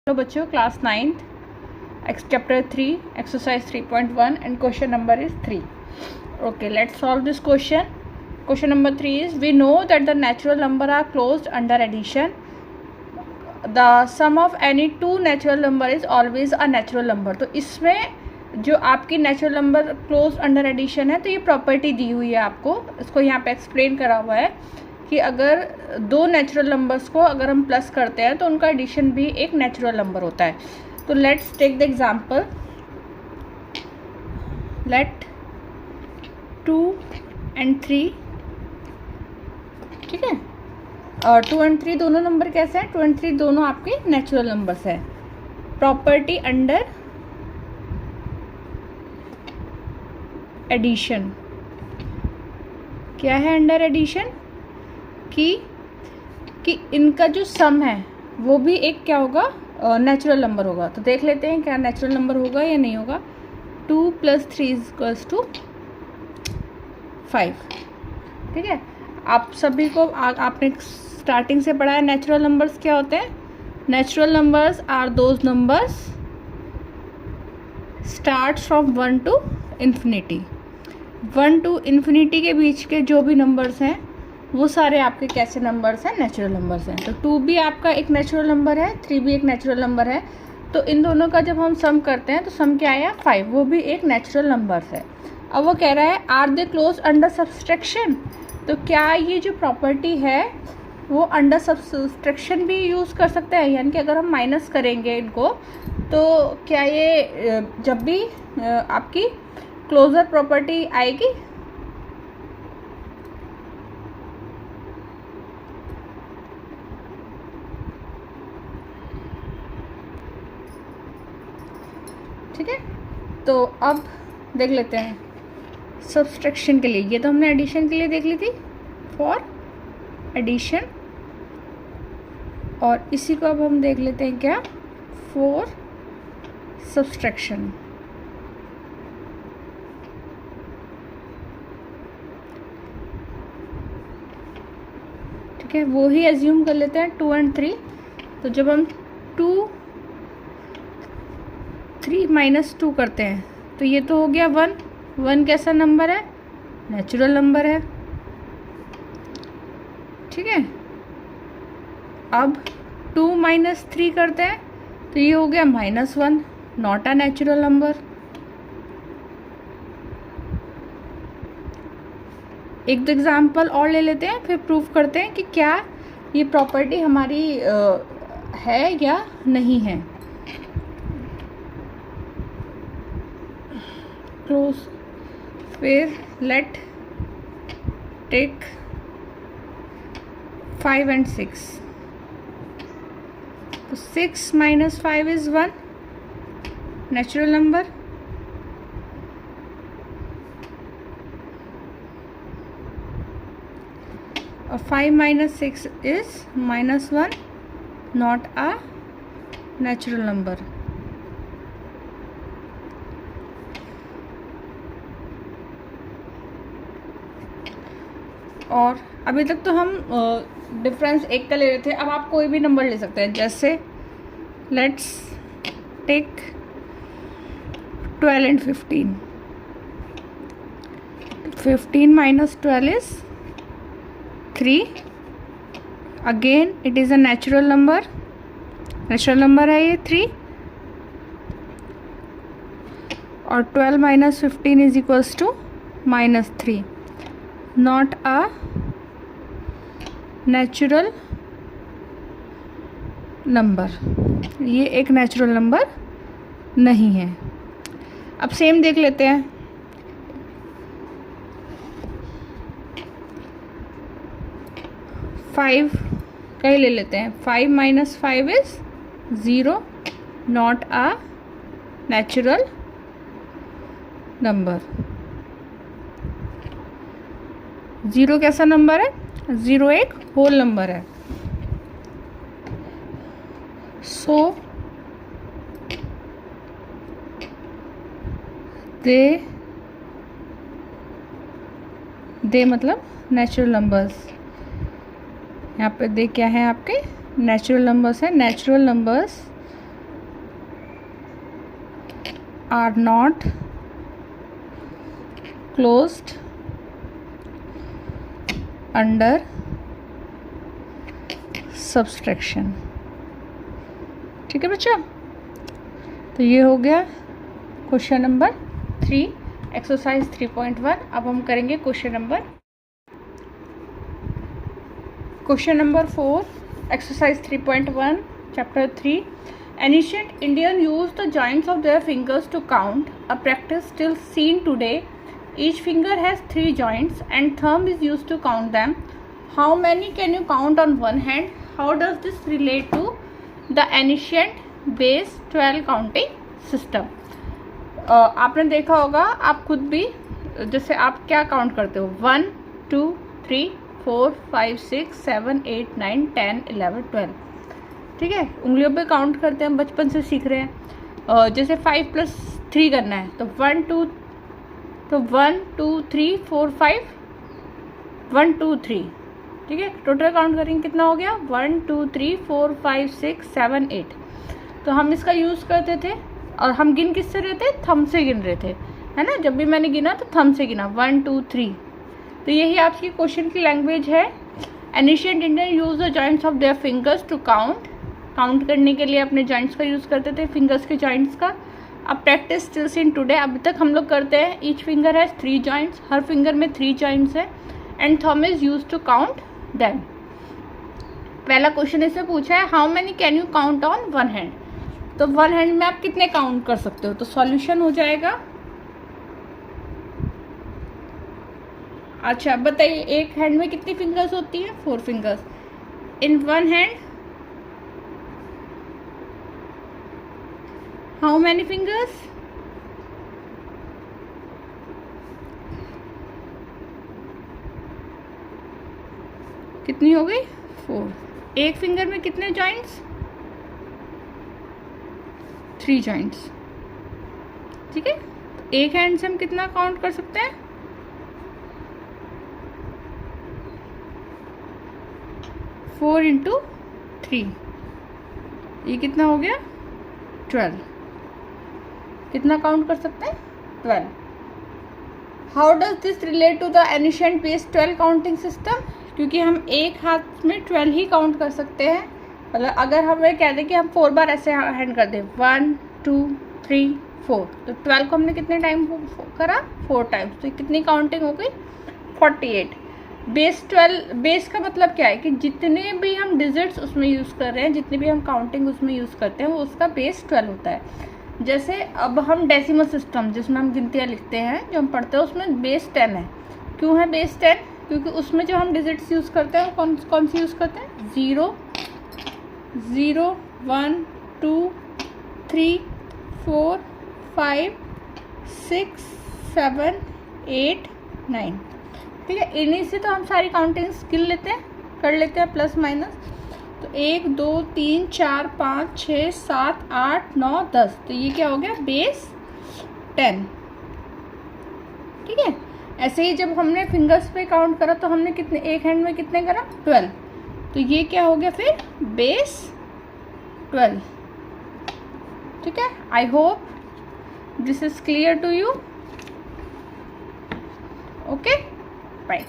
Hello बच्चों, class 9th chapter 3 exercise 3.1 and question number is 3. Okay, let's solve this question. Question number 3 is, we know that the natural number are closed under addition. The sum of any two natural number is always a natural number. तो इसमें जो आपकी natural number close under addition है, तो ये property दी हुई है आपको. इसको यहाँ पे एक्सप्लेन करा हुआ है कि अगर दो नेचुरल नंबर्स को अगर हम प्लस करते हैं तो उनका एडिशन भी एक नेचुरल नंबर होता है. तो let's take the example. Let 2 and 3, ठीक है, और 2 and 3 दोनों नंबर कैसे हैं? 2 and 3 दोनों आपके नेचुरल नंबर्स हैं. Property under addition. क्या है अंडर एडिशन? कि इनका जो सम है वो भी एक क्या होगा? नेचुरल नंबर होगा. तो देख लेते हैं क्या नेचुरल नंबर होगा या नहीं होगा. 2 + 3 = 5. ठीक है, आप सभी को आपने स्टार्टिंग से पढ़ा है नेचुरल नंबर्स क्या होते हैं. Natural numbers are those numbers start from 1 to infinity. 1 to infinity के बीच के जो भी नंबर्स हैं वो सारे आपके कैसे नंबर्स हैं? नेचुरल नंबर्स हैं. तो 2 भी आपका एक नेचुरल नंबर है, 3 भी एक नेचुरल नंबर है. तो इन दोनों का जब हम सम करते हैं तो सम क्या आया? 5. वो भी एक नेचुरल नंबर्स है. अब वो कह रहा है are they close under subtraction. तो क्या ये जो प्रॉपर्टी है वो अंडर सब्सट्रैक्शन भी यूज़ कर सकते हैं? यानी कि अगर हम माइनस करेंगे इनको तो क्या ये जब भी आपकी क्लोजर प्रॉपर्टी आएगी? ठीक है, तो अब देख लेते हैं सब्सट्रैक्शन के लिए. ये तो हमने एडिशन के लिए देख ली थी, फॉर एडिशन. और इसी को अब हम देख लेते हैं क्या? For subtraction. ठीक है, वो ही एज्यूम कर लेते हैं 2 and 3. तो जब हम 3 - 2 करते हैं तो ये तो हो गया 1. 1 कैसा नंबर है? नेचुरल नंबर है. ठीक है, अब 2 - 3 करते हैं तो ये हो गया -1, नॉट अ नेचुरल नंबर. एक दो एग्जाम्पल और ले लेते हैं, फिर प्रूफ करते हैं कि क्या ये प्रॉपर्टी हमारी है या नहीं है. क्लोज. फिर लेट टेक 5 and 6. तो 6 - 5 is 1, नेचुरल नंबर. और 5 - 6 is -1, not a natural number. और अभी तक तो हम डिफरेंस एक का ले रहे थे. अब आप कोई भी नंबर ले सकते हैं. जैसे let's take 12 and 15. 15 - 12 is 3. Again it is a natural number. Natural number है ये 3. और 12 - 15 is equals to -3. Not a natural number. ये एक नेचुरल नंबर नहीं है. अब सेम देख लेते हैं. फाइव का ही ले लेते हैं. 5 - 5 is 0, not a natural number. 0 कैसा नंबर है? 0 एक होल नंबर है. सो दे मतलब नेचुरल नंबर्स. यहाँ पे दे क्या है आपके? नेचुरल नंबर्स हैं. Natural numbers are not closed under subtraction. ठीक है बच्चों, तो ये हो गया क्वेश्चन नंबर 3 एक्सरसाइज 3.1। अब हम करेंगे question number 4 exercise 3.1 chapter 3। Ancient Indian use the joints of their fingers to count, a practice still seen today. Each finger has 3 joints and thumb is used to count them. How many can you count on one hand? How does this relate to the ancient base 12 counting system? आपने देखा होगा, आप खुद भी जैसे आप क्या count करते हो 1 2 3 4 5 6 7 8 9 10 11 12। ठीक है, उंगलियों पे काउंट करते हैं, हम बचपन से सीख रहे हैं। जैसे 5 + 3 करना है तो 1 2 3 4 5 1 2 3। ठीक है, टोटल काउंट करेंगे कितना हो गया 1 2 3 4 5 6 7 8। तो हम इसका यूज़ करते थे और हम गिन किससे रहे थे, थंब से गिन रहे थे, है ना। जब भी मैंने गिना तो थंब से गिना 1 2 3। तो यही आपकी क्वेश्चन की लैंग्वेज है। Ancient Indian use the joints of their fingers to count करने के लिए अपने जॉइंट्स का यूज़ करते थे, फिंगर्स के जॉइंट्स का। अब प्रैक्टिस स्टिल सीन टुडे, अभी तक हम लोग करते हैं। ईच फिंगर हैज 3 joints, हर फिंगर में 3 joints है। And thumb is use to count them. पहला क्वेश्चन इसमें पूछा है how many can you count on one hand. तो वन हैंड में आप कितने काउंट कर सकते हो, तो सॉल्यूशन हो जाएगा। अच्छा बताइए, एक हैंड में कितनी फिंगर्स होती है, 4 fingers. In one hand how many fingers, कितनी हो गई 4। एक फिंगर में कितने जॉइंट्स, 3 joints। ठीक है, एक हैंड से हम कितना काउंट कर सकते हैं, 4 × 3, ये कितना हो गया 12। कितना काउंट कर सकते हैं 12। How does this relate to the ancient base 12 counting system. क्योंकि हम एक हाथ में 12 ही काउंट कर सकते हैं। मतलब अगर हमें कह दें कि हम 4 बार ऐसे हैंड कर दें 1 2 3 4, तो 12 को हमने कितने टाइम करा 4 टाइम्स, तो कितनी काउंटिंग हो गई 48। बेस 12, बेस का मतलब क्या है कि जितने भी हम डिजिट्स उसमें यूज़ कर रहे हैं, जितनी भी हम काउंटिंग उसमें यूज़ करते हैं, वो उसका बेस 12 होता है। जैसे अब हम डेसिमल सिस्टम जिसमें हम गिनतियाँ लिखते हैं जो हम पढ़ते हैं, उसमें बेस 10 है। क्यों है बेस 10, क्योंकि उसमें जो हम डिजिट्स यूज़ करते हैं कौन सी यूज़ करते हैं 0 0 1 2 3 4 5 6 7 8 9। ठीक है, इन्हीं से तो हम सारी काउंटिंग गिन लेते हैं, कर लेते हैं प्लस माइनस। तो 1 2 3 4 5 6 7 8 9 10, तो ये क्या हो गया बेस 10। ठीक है, ऐसे ही जब हमने फिंगर्स पे काउंट करा तो हमने कितने, एक हैंड में कितने करा 12, तो ये क्या हो गया फिर बेस 12। ठीक है, I hope this is clear to you. Okay, bye.